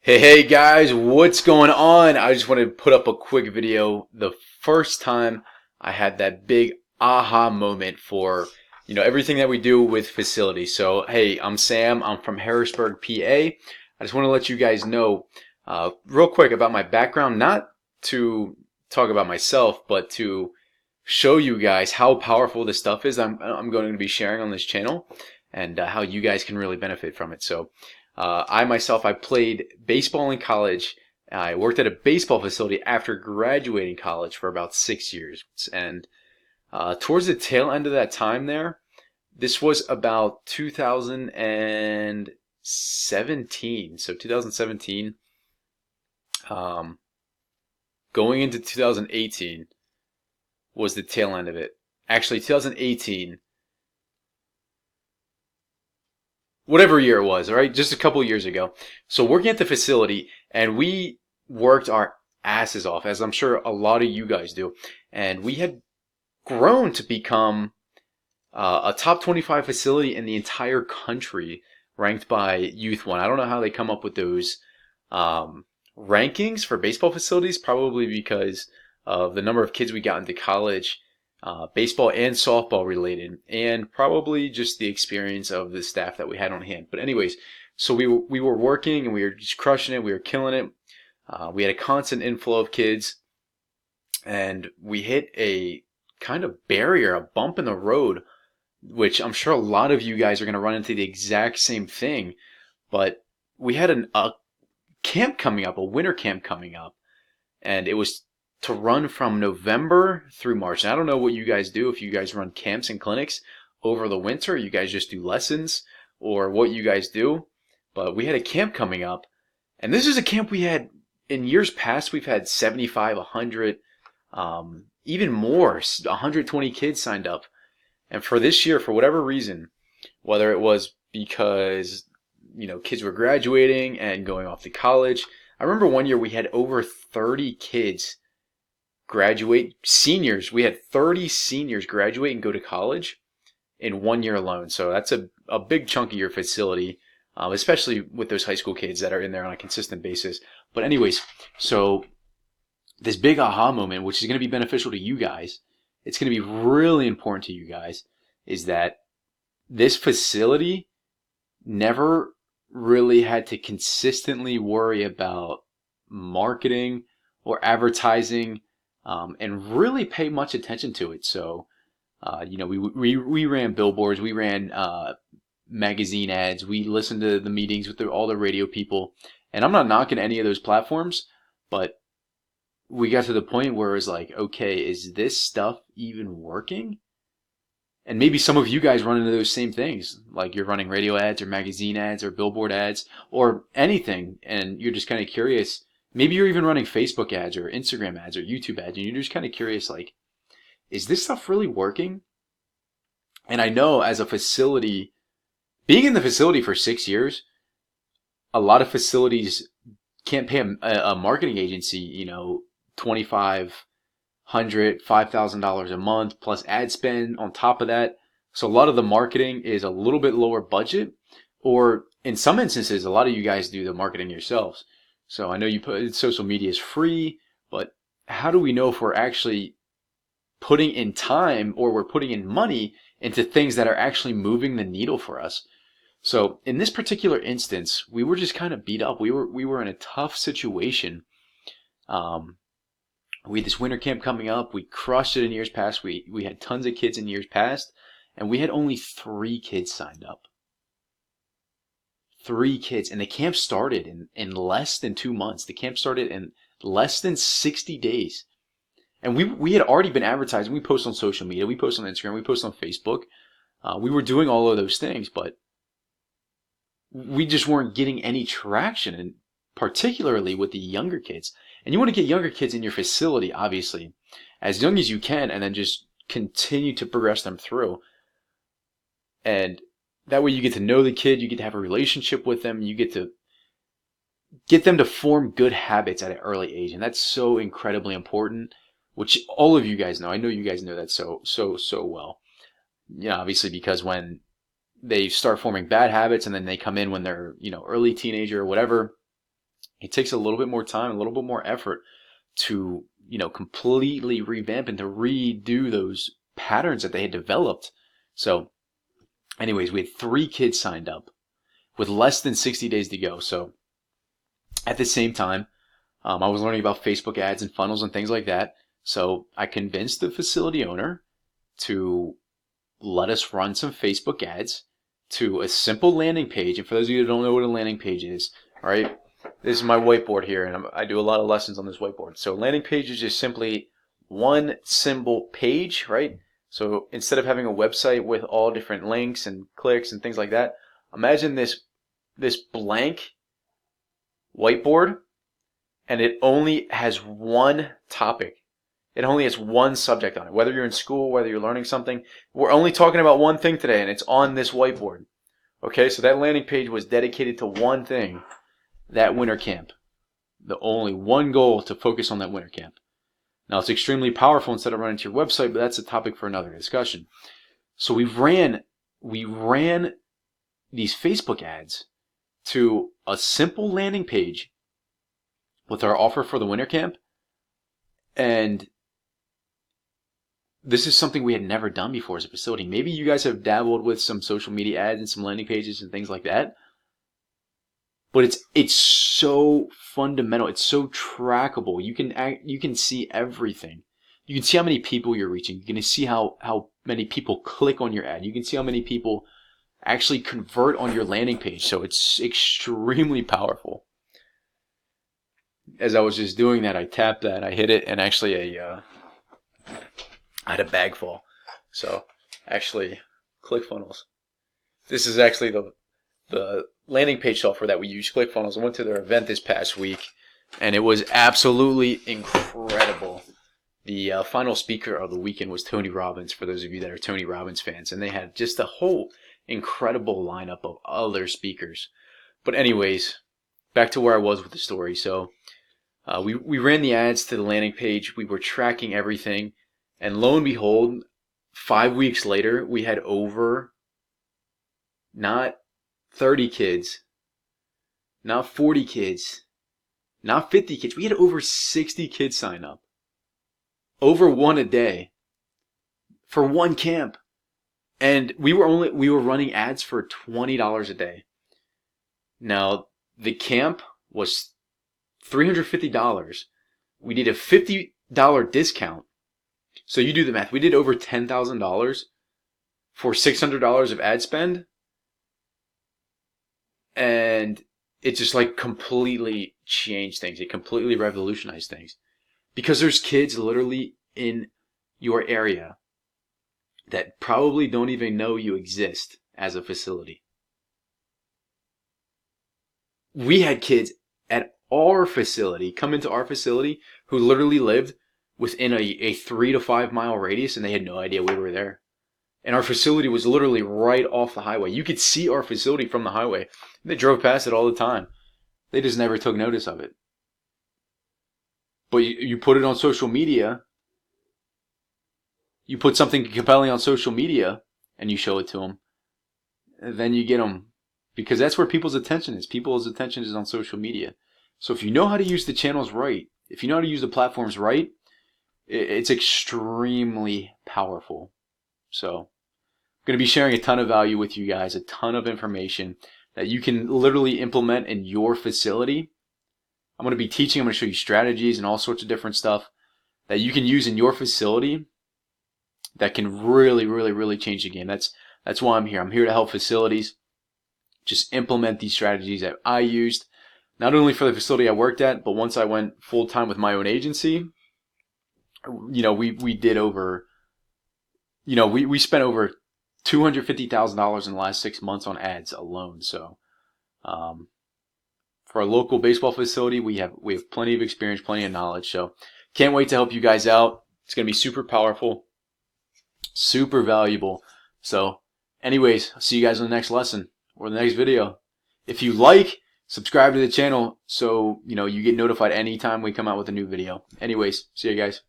Hey guys, what's going on? I just wanted to put up a quick video. The first time I had that big aha moment for, everything that we do with facilities. So, hey, I'm Sam. I'm from Harrisburg, PA. I just want to let you guys know real quick about my background, not to talk about myself, but to show you guys how powerful this stuff is I'm going to be sharing on this channel and how you guys can really benefit from it. So, I played baseball in college. I worked at a baseball facility after graduating college for about 6 years. And towards the tail end of that time there, this was about 2017. So 2017, um, going into 2018 was the tail end of it. Actually, 2018, whatever year it was, all right, just a couple years ago. So working at the facility, and we worked our asses off, as I'm sure a lot of you guys do, and we had grown to become a top 25 facility in the entire country, ranked by Youth One. I don't know how they come up with those um, rankings for baseball facilities, probably because of the number of kids we got into college, baseball and softball related, and probably just the experience of the staff that we had on hand. But anyways, so we were working and we were just crushing it. We were killing it. We had a constant inflow of kids, and we hit a kind of barrier, a bump in the road, which I'm sure a lot of you guys are going to run into the exact same thing. But we had a camp coming up, a winter camp coming up, and it was to run from November through March. And I don't know what you guys do, if you guys run camps and clinics over the winter, you guys just do lessons, or what you guys do. But we had a camp coming up, and this is a camp we had in years past. We've had 75, 100, even more, 120 kids signed up. And for this year, for whatever reason, whether it was because, kids were graduating and going off to college. I remember one year we had over 30 kids graduate, seniors. We had 30 seniors graduate and go to college in 1 year alone. So that's a big chunk of your facility, especially with those high school kids that are in there on a consistent basis. But anyways, so this big aha moment, which is going to be beneficial to you guys, it's going to be really important to you guys, is that this facility never really had to consistently worry about marketing or advertising, and really pay much attention to it. So, we ran billboards, we ran magazine ads, we listened to the meetings with all the radio people, and I'm not knocking any of those platforms, but we got to the point where it was like, okay, is this stuff even working? And maybe some of you guys run into those same things, like you're running radio ads or magazine ads or billboard ads or anything, and you're just kind of curious. Maybe you're even running Facebook ads or Instagram ads or YouTube ads, and you're just kind of curious, like, is this stuff really working? And I know as a facility, being in the facility for 6 years, a lot of facilities can't pay a marketing agency, 2,500, $5,000 a month plus ad spend on top of that. So a lot of the marketing is a little bit lower budget, or in some instances, a lot of you guys do the marketing yourselves. So I know you put social media is free, but how do we know if we're actually putting in time or we're putting in money into things that are actually moving the needle for us? So in this particular instance, we were just kind of beat up. We were in a tough situation. Um, we had this winter camp coming up. We crushed it in years past. We had tons of kids in years past, and we had only 3 kids signed up. 3 kids, and the camp started in less than 2 months. The camp started in less than 60 days, and we had already been advertising. We post on social media. We post on Instagram. We post on Facebook. We were doing all of those things, but we just weren't getting any traction, and particularly with the younger kids. And you want to get younger kids in your facility, obviously, as young as you can, and then just continue to progress them through. And that way you get to know the kid, you get to have a relationship with them, you get to get them to form good habits at an early age. And that's so incredibly important, which all of you guys know. I know you guys know that so well. Obviously, because when they start forming bad habits and then they come in when they're, early teenager or whatever, it takes a little bit more time, a little bit more effort to, completely revamp and to redo those patterns that they had developed. So anyways, we had 3 kids signed up with less than 60 days to go. So at the same time, I was learning about Facebook ads and funnels and things like that. So I convinced the facility owner to let us run some Facebook ads to a simple landing page. And for those of you who don't know what a landing page is, all right, this is my whiteboard here, and I do a lot of lessons on this whiteboard. So landing page is just simply one symbol page, right? So instead of having a website with all different links and clicks and things like that, imagine this blank whiteboard, and it only has one topic. It only has one subject on it. Whether you're in school, whether you're learning something, we're only talking about one thing today, and it's on this whiteboard. Okay, so that landing page was dedicated to one thing, that winter camp. The only one goal to focus on that winter camp. Now, it's extremely powerful instead of running to your website, but that's a topic for another discussion. So we ran these Facebook ads to a simple landing page with our offer for the winter camp, and this is something we had never done before as a facility. Maybe you guys have dabbled with some social media ads and some landing pages and things like that, but it's so fundamental. It's so trackable. You can see everything. You can see how many people you're reaching. You can see how many people click on your ad. You can see how many people actually convert on your landing page. So it's extremely powerful. As I was just doing that, I tapped that, I hit it, and actually I had a bag fall. So actually, ClickFunnels. This is actually the landing page software that we use, ClickFunnels. I went to their event this past week, and it was absolutely incredible. The final speaker of the weekend was Tony Robbins, for those of you that are Tony Robbins fans, and they had just a whole incredible lineup of other speakers. But anyways, back to where I was with the story. So we ran the ads to the landing page. We were tracking everything. And lo and behold, 5 weeks later, we had over not 30 kids, not 40 kids, not 50 kids. We had over 60 kids sign up. Over one a day for one camp. And we were running ads for $20 a day. Now, the camp was $350. We did a $50 discount. So you do the math. We did over $10,000 for $600 of ad spend. And it just like completely changed things. It completely revolutionized things. Because there's kids literally in your area that probably don't even know you exist as a facility. We had kids at our facility come into our facility who literally lived within a 3 to 5 mile radius, and they had no idea we were there. And our facility was literally right off the highway. You could see our facility from the highway. They drove past it all the time. They just never took notice of it. But you put it on social media, you put something compelling on social media, and you show it to them, and then you get them. Because that's where people's attention is. People's attention is on social media. So if you know how to use the channels right, if you know how to use the platforms right, it's extremely powerful. So I'm going to be sharing a ton of value with you guys, a ton of information that you can literally implement in your facility. I'm going to be teaching, I'm going to show you strategies and all sorts of different stuff that you can use in your facility that can really, really, really change the game. That's why I'm here. I'm here to help facilities just implement these strategies that I used, not only for the facility I worked at, but once I went full-time with my own agency. We did over, we spent over $250,000 in the last 6 months on ads alone. So, for a local baseball facility, we have plenty of experience, plenty of knowledge. So, can't wait to help you guys out. It's going to be super powerful, super valuable. So, anyways, I'll see you guys in the next lesson or the next video. If you like, subscribe to the channel so you get notified anytime we come out with a new video. Anyways, see you guys.